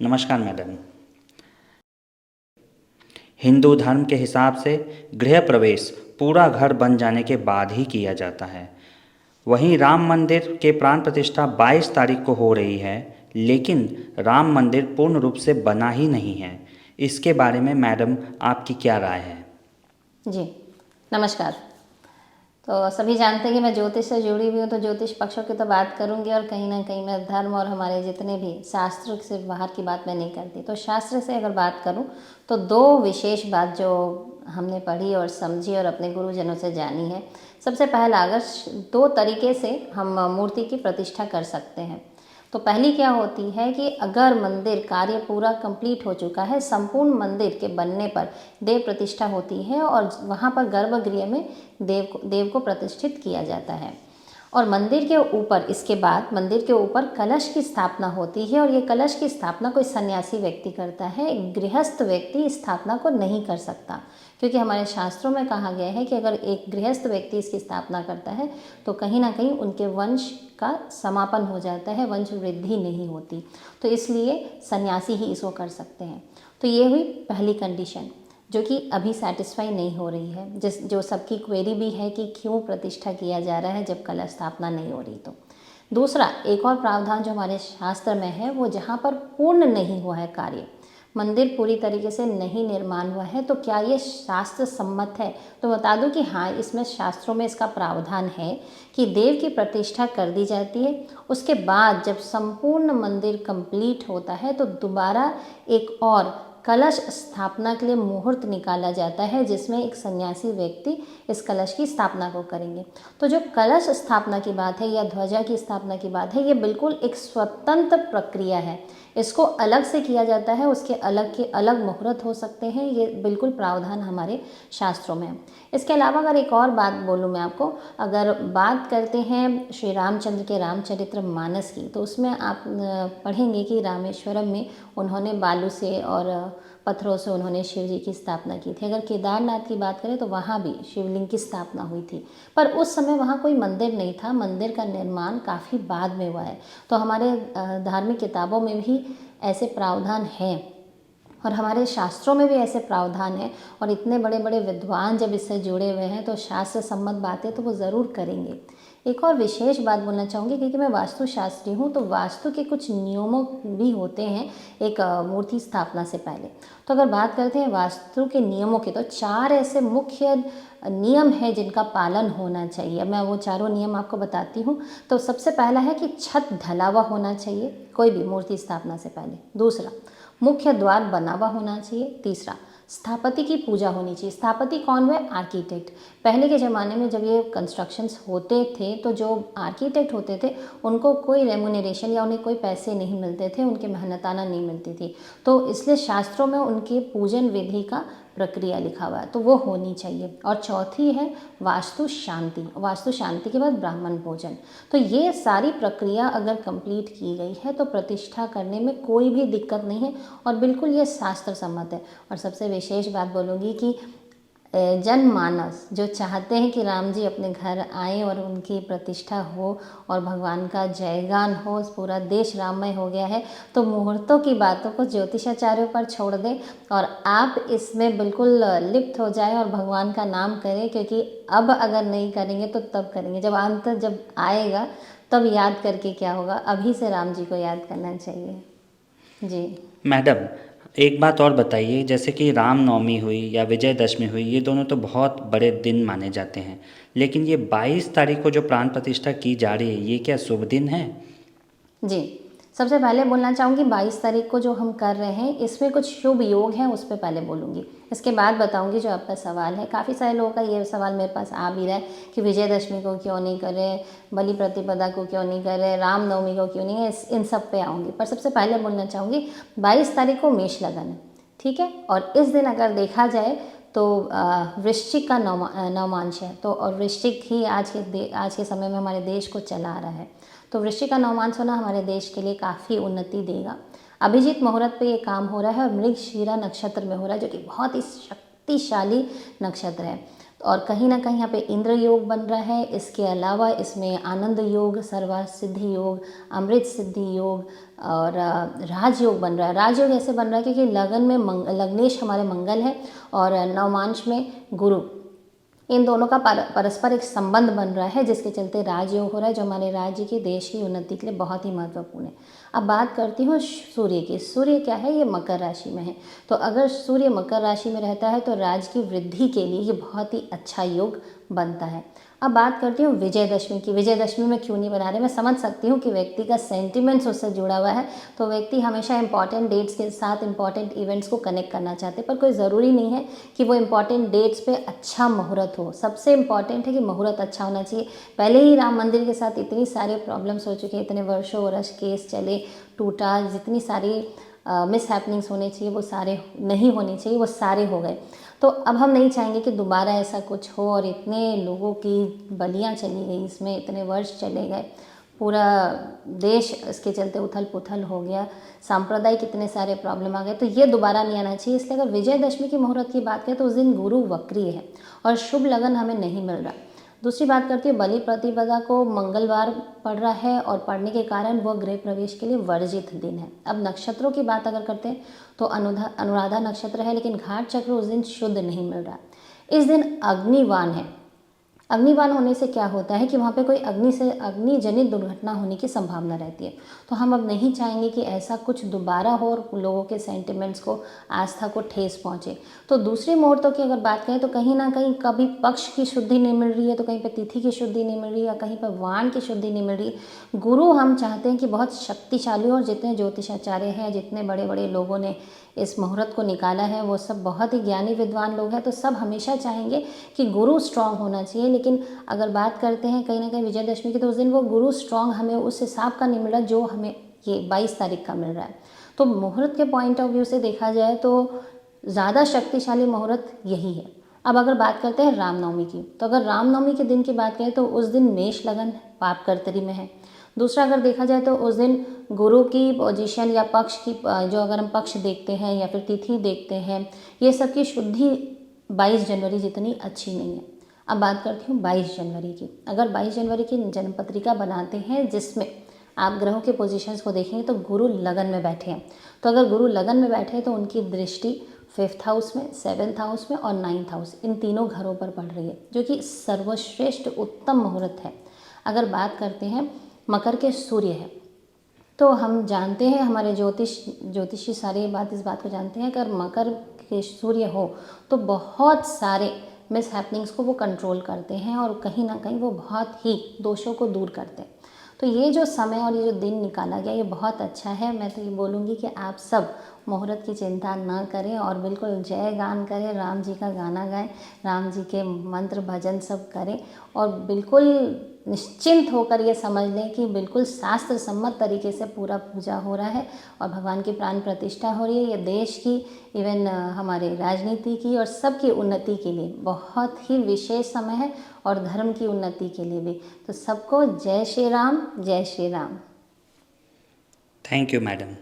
नमस्कार मैडम। हिंदू धर्म के हिसाब से गृह प्रवेश पूरा घर बन जाने के बाद ही किया जाता है। वहीं राम मंदिर के प्राण प्रतिष्ठा 22 तारीख को हो रही है, लेकिन राम मंदिर पूर्ण रूप से बना ही नहीं है। इसके बारे में मैडम आपकी क्या राय है? जी नमस्कार। तो सभी जानते हैं कि मैं ज्योतिष से जुड़ी हुई हूँ, तो ज्योतिष पक्षों की तो बात करूँगी और कहीं ना कहीं मैं धर्म और हमारे जितने भी शास्त्र से बाहर की बात मैं नहीं करती। तो शास्त्र से अगर बात करूँ तो दो विशेष बात जो हमने पढ़ी और समझी और अपने गुरुजनों से जानी है। सबसे पहला, अगर दो तरीके से हम मूर्ति की प्रतिष्ठा कर सकते हैं। तो पहली क्या होती है कि अगर मंदिर कार्य पूरा कंप्लीट हो चुका है, संपूर्ण मंदिर के बनने पर देव प्रतिष्ठा होती है और वहाँ पर गर्भगृह में देव को प्रतिष्ठित किया जाता है। और मंदिर के ऊपर इसके बाद मंदिर के ऊपर कलश की स्थापना होती है और ये कलश की स्थापना कोई सन्यासी व्यक्ति करता है, एक गृहस्थ व्यक्ति इस स्थापना को नहीं कर सकता। क्योंकि हमारे शास्त्रों में कहा गया है कि अगर एक गृहस्थ व्यक्ति इसकी स्थापना करता है तो कहीं ना कहीं उनके वंश का समापन हो जाता है, वंश वृद्धि नहीं होती। तो इसलिए सन्यासी ही इसको कर सकते हैं। तो ये हुई पहली कंडीशन जो कि अभी सेटिस्फाई नहीं हो रही है, जो सबकी क्वेरी भी है कि क्यों प्रतिष्ठा किया जा रहा है जब कलश स्थापना नहीं हो रही। तो दूसरा एक और प्रावधान जो हमारे शास्त्र में है, वो जहाँ पर पूर्ण नहीं हुआ है कार्य, मंदिर पूरी तरीके से नहीं निर्माण हुआ है, तो क्या ये शास्त्र सम्मत है? तो बता दूं कि हाँ, इसमें शास्त्रों में इसका प्रावधान है कि देव की प्रतिष्ठा कर दी जाती है। उसके बाद जब संपूर्ण मंदिर कंप्लीट होता है तो दोबारा एक और कलश स्थापना के लिए मुहूर्त निकाला जाता है, जिसमें एक सन्यासी व्यक्ति इस कलश की स्थापना को करेंगे। तो जो कलश स्थापना की बात है या ध्वजा की स्थापना की बात है, ये बिल्कुल एक स्वतंत्र प्रक्रिया है। इसको अलग से किया जाता है, उसके अलग के अलग मुहूर्त हो सकते हैं। ये बिल्कुल प्रावधान हमारे शास्त्रों में है। इसके अलावा अगर एक और बात बोलूँ मैं आपको, अगर बात करते हैं श्री रामचंद्र के रामचरितमानस की, तो उसमें आप पढ़ेंगे कि रामेश्वरम में उन्होंने बालू से और पत्थरों से उन्होंने शिव जी की स्थापना की थी। अगर केदारनाथ की बात करें तो वहाँ भी शिवलिंग की स्थापना हुई थी, पर उस समय वहाँ कोई मंदिर नहीं था। मंदिर का निर्माण काफ़ी बाद में हुआ है। तो हमारे धार्मिक किताबों में भी ऐसे प्रावधान हैं और हमारे शास्त्रों में भी ऐसे प्रावधान हैं। और इतने बड़े बड़े विद्वान जब इससे जुड़े हुए हैं तो शास्त्र सम्मत बातें तो वो ज़रूर करेंगे। एक और विशेष बात बोलना चाहूँगी, क्योंकि मैं वास्तुशास्त्री हूँ, तो वास्तु के कुछ नियमों भी होते हैं एक मूर्ति स्थापना से पहले। तो अगर बात करते हैं वास्तु के नियमों के, तो 4 ऐसे मुख्य नियम है जिनका पालन होना चाहिए। मैं वो चारों नियम आपको बताती हूँ। तो सबसे पहला है कि छत ढला हुआ होना चाहिए कोई भी मूर्ति स्थापना से पहले। दूसरा, मुख्य द्वार बना हुआ होना चाहिए। तीसरा, स्थापति की पूजा होनी चाहिए। स्थापति कौन हुए? आर्किटेक्ट। पहले के ज़माने में जब ये कंस्ट्रक्शंस होते थे तो जो आर्किटेक्ट होते थे उनको कोई रेमुनरेशन या उन्हें कोई पैसे नहीं मिलते थे, उनके मेहनताना नहीं मिलती थी। तो इसलिए शास्त्रों में उनके पूजन विधि का प्रक्रिया लिखा हुआ है, तो वो होनी चाहिए। और चौथी है वास्तु शांति। वास्तु शांति के बाद ब्राह्मण भोजन। तो ये सारी प्रक्रिया अगर कंप्लीट की गई है तो प्रतिष्ठा करने में कोई भी दिक्कत नहीं है और बिल्कुल ये शास्त्र सम्मत है। और सबसे विशेष बात बोलूँगी कि जनमानस जो चाहते हैं कि राम जी अपने घर आए और उनकी प्रतिष्ठा हो और भगवान का जयगान हो, पूरा देश राममय हो गया है, तो मुहूर्तों की बातों को ज्योतिषाचार्यों पर छोड़ दें और आप इसमें बिल्कुल लिप्त हो जाएं और भगवान का नाम करें। क्योंकि अब अगर नहीं करेंगे तो तब करेंगे, जब आएगा तब याद करके क्या होगा। अभी से राम जी को याद करना चाहिए। जी मैडम, एक बात और बताइए, जैसे कि रामनवमी हुई या विजयदशमी हुई, ये दोनों तो बहुत बड़े दिन माने जाते हैं, लेकिन ये 22 तारीख को जो प्राण प्रतिष्ठा की जा रही है, ये क्या शुभ दिन है? जी, सबसे पहले बोलना चाहूँगी 22 तारीख को जो हम कर रहे हैं इसमें कुछ शुभ योग हैं, उस पर पहले बोलूँगी। इसके बाद बताऊँगी जो आपका सवाल है। काफ़ी सारे लोगों का ये सवाल मेरे पास आ भी रहा है कि विजयदशमी को क्यों नहीं करें, बलि प्रतिपदा को क्यों नहीं करें, रामनवमी को क्यों नहीं है। इन सब पे आऊँगी, पर सबसे पहले बोलना चाहूँगी 22 तारीख को मेष लगन है, ठीक है। और इस दिन अगर देखा जाए तो वृश्चिक का नवमांश है, तो और वृश्चिक ही आज के समय में हमारे देश को चला रहा है। तो वृश्चिक का नवमांश होना हमारे देश के लिए काफ़ी उन्नति देगा। अभिजीत मुहूर्त पे ये काम हो रहा है और मृगशीरा नक्षत्र में हो रहा है, जो कि बहुत ही शक्तिशाली नक्षत्र है। और कहीं ना कहीं यहाँ पे इंद्र योग बन रहा है। इसके अलावा इसमें आनंद योग, सर्वार्थ सिद्धि योग, अमृत सिद्धि योग और राजयोग बन रहा है। राजयोग ऐसे बन रहा है क्योंकि लगन में लग्नेश हमारे मंगल है और नवमांश में गुरु, इन दोनों का परस्पर एक संबंध बन रहा है, जिसके चलते राजयोग हो रहा है, जो हमारे राज्य की, देश की उन्नति के लिए बहुत ही महत्वपूर्ण है। अब बात करती हूँ सूर्य की। सूर्य क्या है, ये मकर राशि में है। तो अगर सूर्य मकर राशि में रहता है तो राज्य की वृद्धि के लिए ये बहुत ही अच्छा योग बनता है। अब बात करती हूँ विजयदशमी की। विजयदशमी में क्यों नहीं बना रहे, मैं समझ सकती हूँ कि व्यक्ति का सेंटिमेंट्स उससे जुड़ा हुआ है, तो व्यक्ति हमेशा इंपॉर्टेंट डेट्स के साथ इंपॉर्टेंट इवेंट्स को कनेक्ट करना चाहते हैं, पर कोई ज़रूरी नहीं है कि वो इंपॉर्टेंट डेट्स पे अच्छा मुहूर्त हो। सबसे इंपॉर्टेंट है कि मुहूर्त अच्छा होना चाहिए। पहले ही राम मंदिर के साथ इतनी सारे प्रॉब्लम्स हो चुके हैं, इतने वर्षों वर्ष केस चले, टूटा, जितनी सारी मिस हैपनिंग्स होने चाहिए वो सारे नहीं होने चाहिए, वो सारे हो गए। तो अब हम नहीं चाहेंगे कि दोबारा ऐसा कुछ हो और इतने लोगों की बलियां चली गई, इसमें इतने वर्ष चले गए, पूरा देश इसके चलते उथल पुथल हो गया, सांप्रदायिक इतने सारे प्रॉब्लम आ गए, तो ये दोबारा नहीं आना चाहिए। इसलिए अगर विजयदशमी की मुहूर्त की बात करें तो उस दिन गुरु वक्री है और शुभ लगन हमें नहीं मिल रहा। दूसरी बात करती है बलि प्रतिपदा को मंगलवार पड़ रहा है और पड़ने के कारण वह गृह प्रवेश के लिए वर्जित दिन है। अब नक्षत्रों की बात अगर करते हैं तो अनुराधा नक्षत्र है, लेकिन घाट चक्र उस दिन शुद्ध नहीं मिल रहा। इस दिन अग्निवान है। अग्निवान होने से क्या होता है कि वहाँ पे कोई अग्नि जनित दुर्घटना होने की संभावना रहती है। तो हम अब नहीं चाहेंगे कि ऐसा कुछ दोबारा हो और लोगों के सेंटिमेंट्स को, आस्था को ठेस पहुँचे। तो दूसरे मुहूर्तों की अगर बात करें तो कहीं ना कहीं कभी पक्ष की शुद्धि नहीं मिल रही है, तो कहीं पर तिथि की शुद्धि नहीं मिल रही है, या कहीं पर वाण की शुद्धि नहीं मिल रही है। गुरु हम चाहते हैं कि बहुत शक्तिशाली हो, और जितने ज्योतिषाचार्य हैं, जितने बड़े बड़े लोगों ने इस मुहूर्त को निकाला है, वो सब बहुत ही ज्ञानी विद्वान लोग हैं। तो सब हमेशा चाहेंगे कि गुरु स्ट्रांग होना चाहिए, लेकिन अगर बात करते हैं कहीं ना कहीं विजयदशमी की, तो उस दिन वो गुरु स्ट्रांग हमें उस हिसाब का नहीं मिला जो हमें ये 22 तारीख का मिल रहा है। तो मुहूर्त के पॉइंट ऑफ व्यू से देखा जाए तो ज़्यादा शक्तिशाली मुहूर्त यही है। अब अगर बात करते हैं रामनवमी की, तो अगर रामनवमी के दिन की बात करें तो उस दिन मेष लगन पाप कर्तरी में है। दूसरा अगर देखा जाए तो उस दिन गुरु की पोजीशन या पक्ष की, जो अगर हम पक्ष देखते हैं या फिर तिथि देखते हैं, ये सब की शुद्धि 22 जनवरी जितनी अच्छी नहीं है। अब बात करती हूँ 22 जनवरी की। अगर 22 जनवरी की जन्म पत्रिका बनाते हैं जिसमें आप ग्रहों के पोजीशंस को देखेंगे तो गुरु लगन में बैठे हैं, तो अगर गुरु लगन में बैठे हैं तो उनकी दृष्टि 5th हाउस में, 7th हाउस में और 9th हाउस, इन तीनों घरों पर पड़ रही है, जो कि सर्वश्रेष्ठ उत्तम मुहूर्त है। अगर बात करते हैं मकर के सूर्य है, तो हम जानते हैं, हमारे ज्योतिषी सारी इस बात को जानते हैं, अगर मकर के सूर्य हो तो बहुत सारे मिस हैपनिंग्स को वो कंट्रोल करते हैं और कहीं ना कहीं वो बहुत ही दोषों को दूर करते हैं। तो ये जो समय और ये जो दिन निकाला गया ये बहुत अच्छा है। मैं तो ये बोलूँगी कि आप सब मुहूर्त की चिंता ना करें और बिल्कुल जय गान करें, राम जी का गाना गाएं, राम जी के मंत्र भजन सब करें और बिल्कुल निश्चिंत होकर ये समझ लें कि बिल्कुल शास्त्र सम्मत तरीके से पूरा पूजा हो रहा है और भगवान की प्राण प्रतिष्ठा हो रही है। ये देश की, इवन हमारे राजनीति की और सबकी उन्नति के लिए बहुत ही विशेष समय है और धर्म की उन्नति के लिए भी। तो सबको जय श्री राम, जय Shri Ram. Thank you madam.